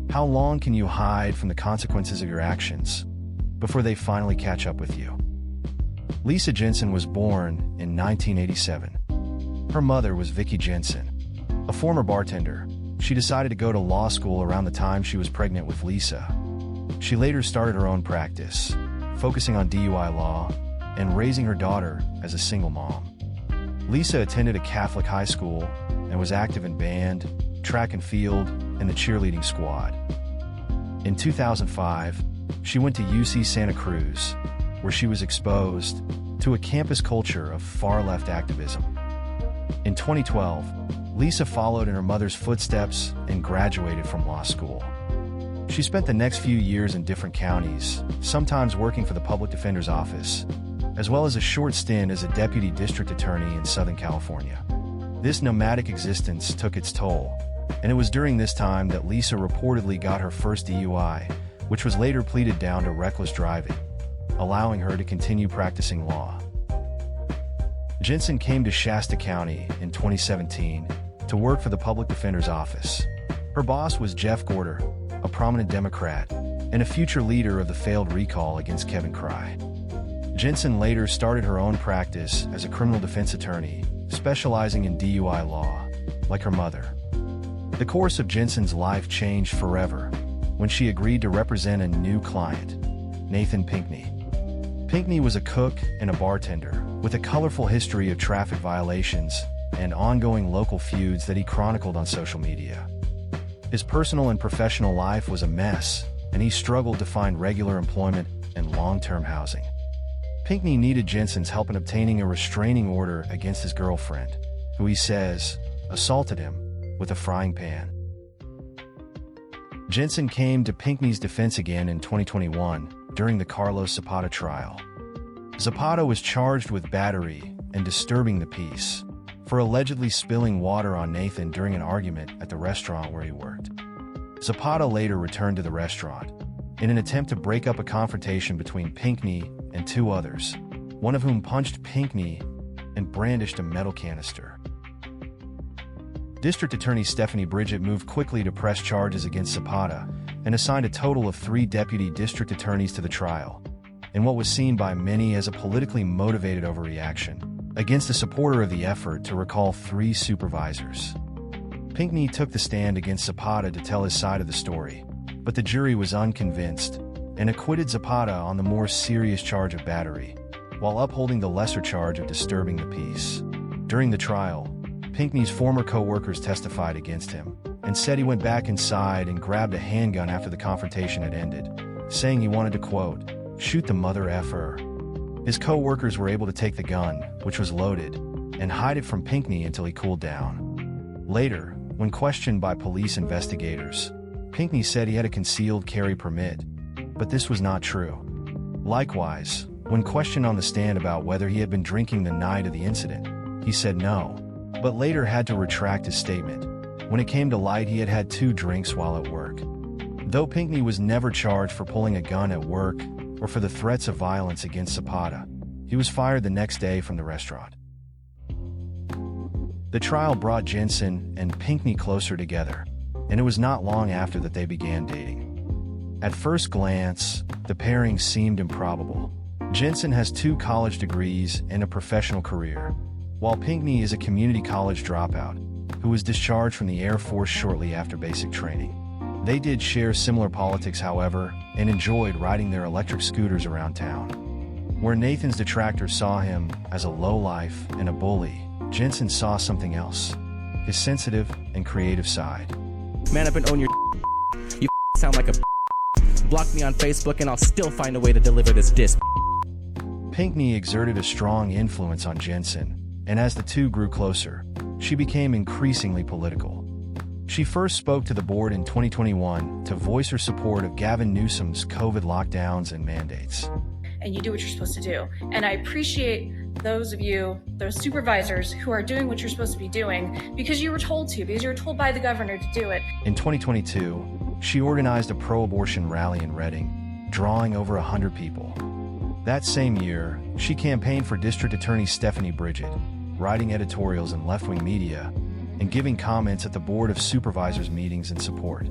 How long can you hide from the consequences of your actions before they finally catch up with you? Lisa Jensen was born in 1987. Her mother was Vicki Jensen, a former bartender. She decided to go to law school around the time she was pregnant with Lisa. She later started her own practice, focusing on DUI law and raising her daughter as a single mom. Lisa attended a Catholic high school and was active in band, track and field, and the cheerleading squad. In 2005, she went to UC Santa Cruz, where she was exposed to a campus culture of far-left activism. In 2012, Lisa followed in her mother's footsteps and graduated from law school. She spent the next few years in different counties, sometimes working for the public defender's office, as well as a short stint as a deputy district attorney in Southern California. This nomadic existence took its toll, and it was during this time that Lisa reportedly got her first DUI, which was later pleaded down to reckless driving, allowing her to continue practicing law. Jensen came to Shasta County in 2017 to work for the public defender's office. Her boss was Jeff Gorder, a prominent Democrat and a future leader of the failed recall against Kevin Cry. Jensen later started her own practice as a criminal defense attorney, specializing in DUI law, like her mother. The course of Jensen's life changed forever when she agreed to represent a new client, Nathan Pinkney. Pinkney was a cook and a bartender with a colorful history of traffic violations and ongoing local feuds that he chronicled on social media. His personal and professional life was a mess, and he struggled to find regular employment and long-term housing. Pinkney needed Jensen's help in obtaining a restraining order against his girlfriend, who he says assaulted him with a frying pan. Jensen came to Pinkney's defense again in 2021 during the Carlos Zapata trial. Zapata was charged with battery and disturbing the peace for allegedly spilling water on Nathan during an argument at the restaurant where he worked. Zapata later returned to the restaurant in an attempt to break up a confrontation between Pinkney and two others, one of whom punched Pinkney and brandished a metal canister. District Attorney Stephanie Bridget moved quickly to press charges against Zapata and assigned a total of 3 deputy district attorneys to the trial, in what was seen by many as a politically motivated overreaction against a supporter of the effort to recall 3 supervisors. Pinkney took the stand against Zapata to tell his side of the story, but the jury was unconvinced and acquitted Zapata on the more serious charge of battery, while upholding the lesser charge of disturbing the peace. During the trial, Pinkney's former co-workers testified against him and said he went back inside and grabbed a handgun after the confrontation had ended, saying he wanted to, quote, shoot the mother effer. His co-workers were able to take the gun, which was loaded, and hide it from Pinkney until he cooled down. Later, when questioned by police investigators, Pinkney said he had a concealed carry permit, but this was not true. Likewise, when questioned on the stand about whether he had been drinking the night of the incident, he said no, but later had to retract his statement. When it came to light, he had had 2 drinks while at work. Though Pinkney was never charged for pulling a gun at work or for the threats of violence against Zapata, he was fired the next day from the restaurant. The trial brought Jensen and Pinkney closer together, and it was not long after that they began dating. At first glance, the pairing seemed improbable. Jensen has 2 college degrees and a professional career, while Pinkney is a community college dropout who was discharged from the Air Force shortly after basic training. They did share similar politics, however, and enjoyed riding their electric scooters around town. Where Nathan's detractors saw him as a lowlife and a bully, Jensen saw something else, his sensitive and creative side. Man up and own your you sound like a block me on Facebook and I'll still find a way to deliver this disc. Pinkney exerted a strong influence on Jensen, and as the two grew closer, she became increasingly political. She first spoke to the board in 2021 to voice her support of Gavin Newsom's COVID lockdowns and mandates. And you do what you're supposed to do. And I appreciate those of you, those supervisors who are doing what you're supposed to be doing because you were told to, because you were told by the governor to do it. In 2022, she organized a pro-abortion rally in Redding, drawing over 100 people. That same year, she campaigned for District Attorney Stephanie Bridget, writing editorials in left-wing media and giving comments at the Board of Supervisors meetings in support.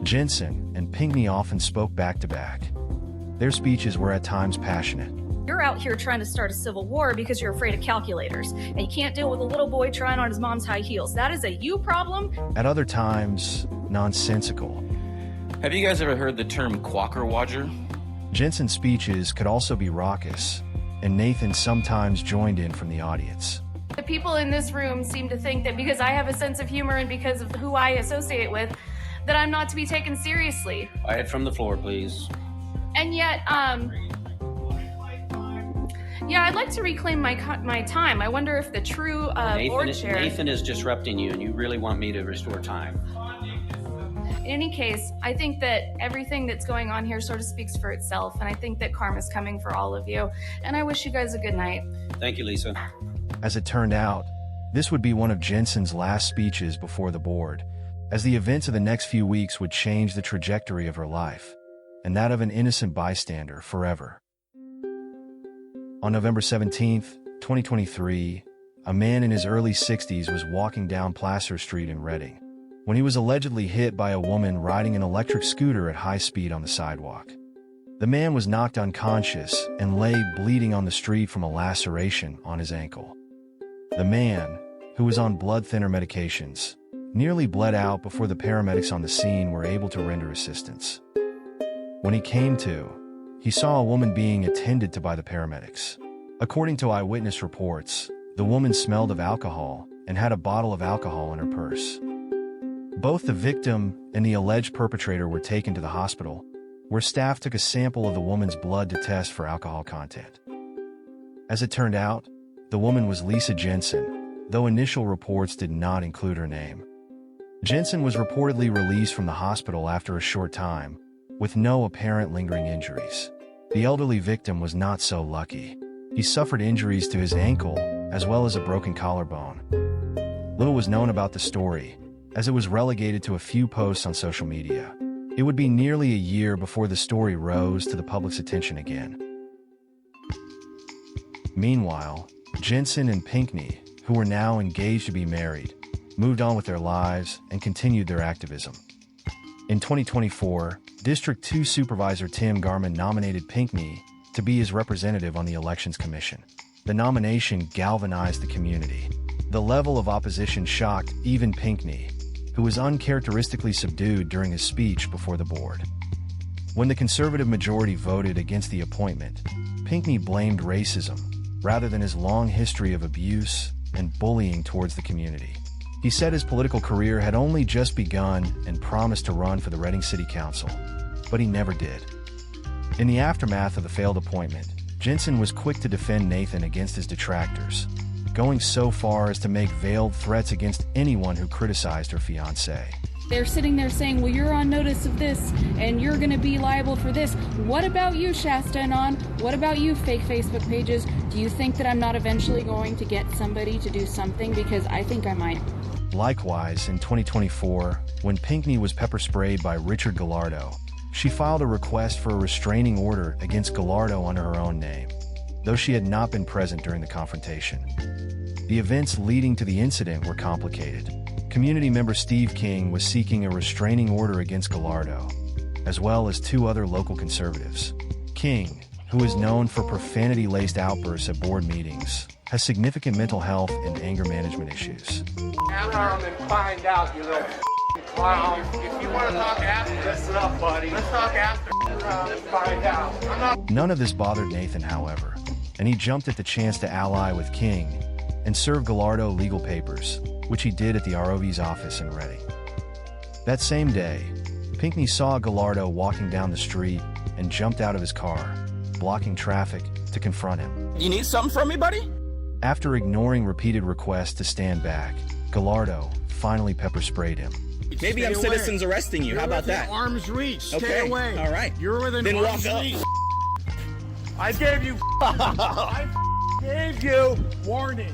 Jensen and Pinkney often spoke back to back. Their speeches were at times passionate. You're out here trying to start a civil war because you're afraid of calculators, and you can't deal with a little boy trying on his mom's high heels. That is a you problem. At other times, nonsensical. Have you guys ever heard the term quacker watcher? Jensen's speeches could also be raucous, and Nathan sometimes joined in from the audience. The people in this room seem to think that because I have a sense of humor and because of who I associate with, that I'm not to be taken seriously. Quiet from the floor, please. And yet, yeah, I'd like to reclaim my time. I wonder if the true board chair... Nathan is disrupting you, and you really want me to restore time. In any case, I think that everything that's going on here sort of speaks for itself, and I think that karma's coming for all of you. And I wish you guys a good night. Thank you, Lisa. As it turned out, this would be one of Jensen's last speeches before the board, as the events of the next few weeks would change the trajectory of her life, and that of an innocent bystander forever. On November 17th, 2023, a man in his early 60s was walking down Placer Street in Redding when he was allegedly hit by a woman riding an electric scooter at high speed on the sidewalk. The man was knocked unconscious and lay bleeding on the street from a laceration on his ankle. The man, who was on blood thinner medications, nearly bled out before the paramedics on the scene were able to render assistance. When he came to, he saw a woman being attended to by the paramedics. According to eyewitness reports, the woman smelled of alcohol and had a bottle of alcohol in her purse. Both the victim and the alleged perpetrator were taken to the hospital, where staff took a sample of the woman's blood to test for alcohol content. As it turned out, the woman was Lisa Jensen, though initial reports did not include her name. Jensen was reportedly released from the hospital after a short time, with no apparent lingering injuries. The elderly victim was not so lucky. He suffered injuries to his ankle, as well as a broken collarbone. Little was known about the story, as it was relegated to a few posts on social media. It would be nearly a year before the story rose to the public's attention again. Meanwhile, Jensen and Pinkney, who were now engaged to be married, moved on with their lives and continued their activism. In 2024, District 2 Supervisor Tim Garman nominated Pinkney to be his representative on the Elections Commission. The nomination galvanized the community. The level of opposition shocked even Pinkney, who was uncharacteristically subdued during his speech before the board. When the conservative majority voted against the appointment, Pinkney blamed racism, rather than his long history of abuse and bullying towards the community. He said his political career had only just begun and promised to run for the Redding City Council, but he never did. In the aftermath of the failed appointment, Jensen was quick to defend Nathan against his detractors, going so far as to make veiled threats against anyone who criticized her fiancé. They're sitting there saying, well, you're on notice of this, and you're going to be liable for this. What about you, ShastaAnon? What about you, fake Facebook pages? Do you think that I'm not eventually going to get somebody to do something? Because I think I might. Likewise, in 2024, when Pinkney was pepper sprayed by Richard Gallardo, she filed a request for a restraining order against Gallardo under her own name, though she had not been present during the confrontation. The events leading to the incident were complicated. Community member Steve King was seeking a restraining order against Gallardo, as well as two other local conservatives. King, who is known for profanity-laced outbursts at board meetings, has significant mental health and anger management issues. Alarm and find out, you little clown. If you want to talk after, listen up, buddy. Let's talk after. Let's find out. None of this bothered Nathan, however, and he jumped at the chance to ally with King and serve Gallardo legal papers, which he did at the ROV's office in Redding. That same day, Pinkney saw Gallardo walking down the street and jumped out of his car, blocking traffic, to confront him. You need something from me, buddy? After ignoring repeated requests to stand back, Gallardo finally pepper sprayed him. Maybe I'm citizens arresting you. How about that? Arm's reach. Stay Okay. away. All right. You're within Then arm's walk up. reach. I gave you. I gave you warning.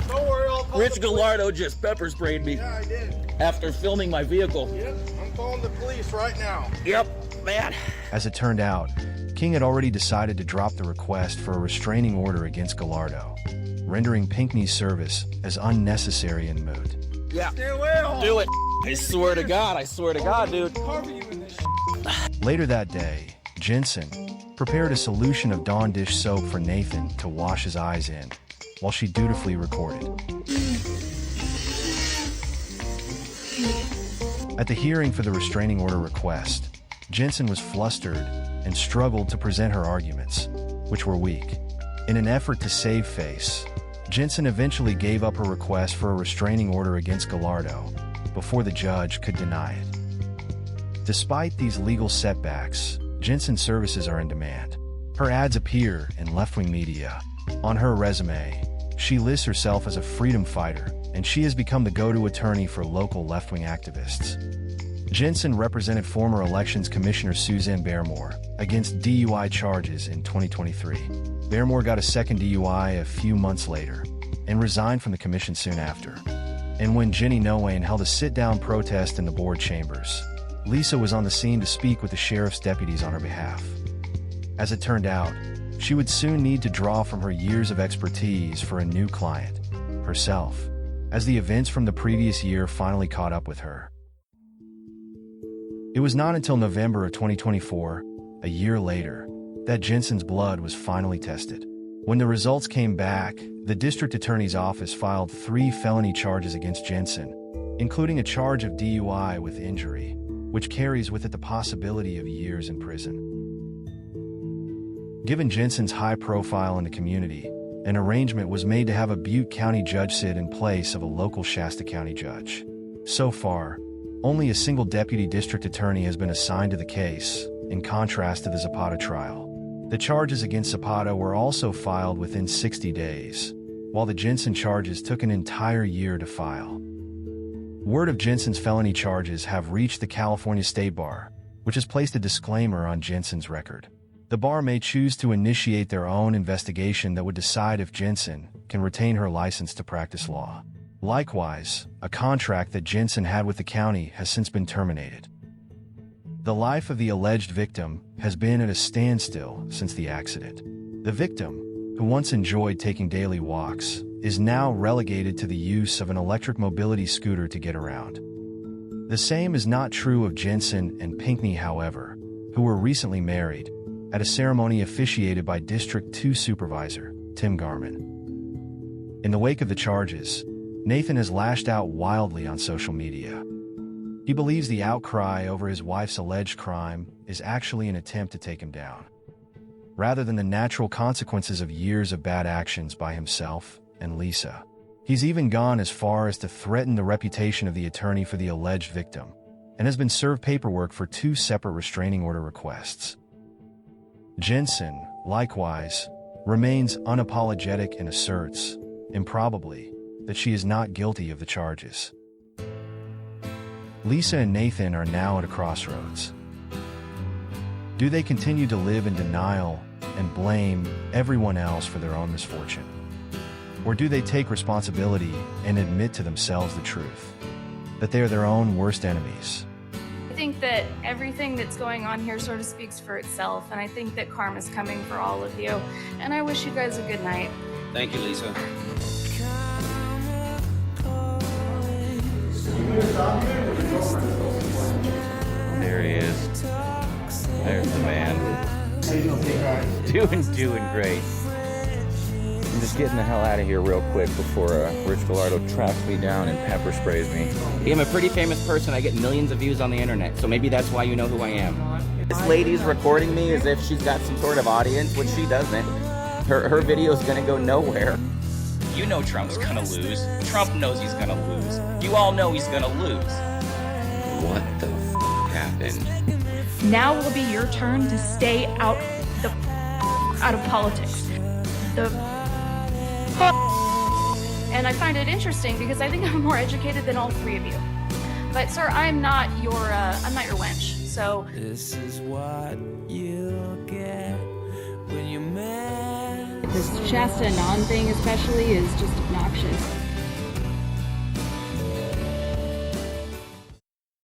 Don't worry, I'll call Rich the police. Gallardo just pepper sprayed me Yeah, I did. after filming my vehicle. Yep, I'm calling the police right now. Yep, man. As it turned out, King had already decided to drop the request for a restraining order against Gallardo, rendering Pinkney's service as unnecessary and moot. Yeah. Stay away. Do it. I swear to God, dude. Later that day, Jensen prepared a solution of Dawn dish soap for Nathan to wash his eyes in, while she dutifully recorded. At the hearing for the restraining order request, Jensen was flustered and struggled to present her arguments, which were weak. In an effort to save face, Jensen eventually gave up her request for a restraining order against Gallardo before the judge could deny it. Despite these legal setbacks, Jensen's services are in demand. Her ads appear in left-wing media. On her resume, she lists herself as a freedom fighter, and she has become the go-to attorney for local left-wing activists. Jensen represented former Elections Commissioner Suzanne Barrymore against DUI charges in 2023. Barrymore got a second DUI a few months later and resigned from the commission soon after. And when Jenny Noane held a sit-down protest in the board chambers, Lisa was on the scene to speak with the sheriff's deputies on her behalf. As it turned out, she would soon need to draw from her years of expertise for a new client, herself, as the events from the previous year finally caught up with her. It was not until November of 2024, a year later, that Jensen's blood was finally tested. When the results came back, the district attorney's office filed 3 felony charges against Jensen, including a charge of DUI with injury, which carries with it the possibility of years in prison. Given Jensen's high profile in the community, an arrangement was made to have a Butte County judge sit in place of a local Shasta County judge. So far, only a single deputy district attorney has been assigned to the case, in contrast to the Zapata trial. The charges against Zapata were also filed within 60 days, while the Jensen charges took an entire year to file. Word of Jensen's felony charges have reached the California State Bar, which has placed a disclaimer on Jensen's record. The bar may choose to initiate their own investigation that would decide if Jensen can retain her license to practice law. Likewise, a contract that Jensen had with the county has since been terminated. The life of the alleged victim has been at a standstill since the accident. The victim, who once enjoyed taking daily walks, is now relegated to the use of an electric mobility scooter to get around. The same is not true of Jensen and Pinkney, however, who were recently married, at a ceremony officiated by District 2 Supervisor Tim Garman. In the wake of the charges, Nathan has lashed out wildly on social media. He believes the outcry over his wife's alleged crime is actually an attempt to take him down, rather than the natural consequences of years of bad actions by himself and Lisa. He's even gone as far as to threaten the reputation of the attorney for the alleged victim, and has been served paperwork for 2 separate restraining order requests. Jensen, likewise, remains unapologetic and asserts, improbably, that she is not guilty of the charges. Lisa and Nathan are now at a crossroads. Do they continue to live in denial and blame everyone else for their own misfortune? Or do they take responsibility and admit to themselves the truth, that they are their own worst enemies? I think that everything that's going on here sort of speaks for itself, and I think that karma's coming for all of you. And I wish you guys a good night. Thank you, Lisa. There he is. There's the man. Doing great. I'm just getting the hell out of here real quick before Rich Gallardo tracks me down and pepper sprays me. I'm a pretty famous person. I get millions of views on the internet, so maybe that's why you know who I am. This lady's recording me as if she's got some sort of audience, which she doesn't. Her video's gonna go nowhere. You know Trump's gonna lose. Trump knows he's gonna lose. You all know he's gonna lose. What the happened? Now will be your turn to stay out of politics. And I find it interesting because I think I'm more educated than all 3 of you. But sir, I'm not your wench. So this is what you get when you're mad. This ShastaAnon thing especially is just obnoxious.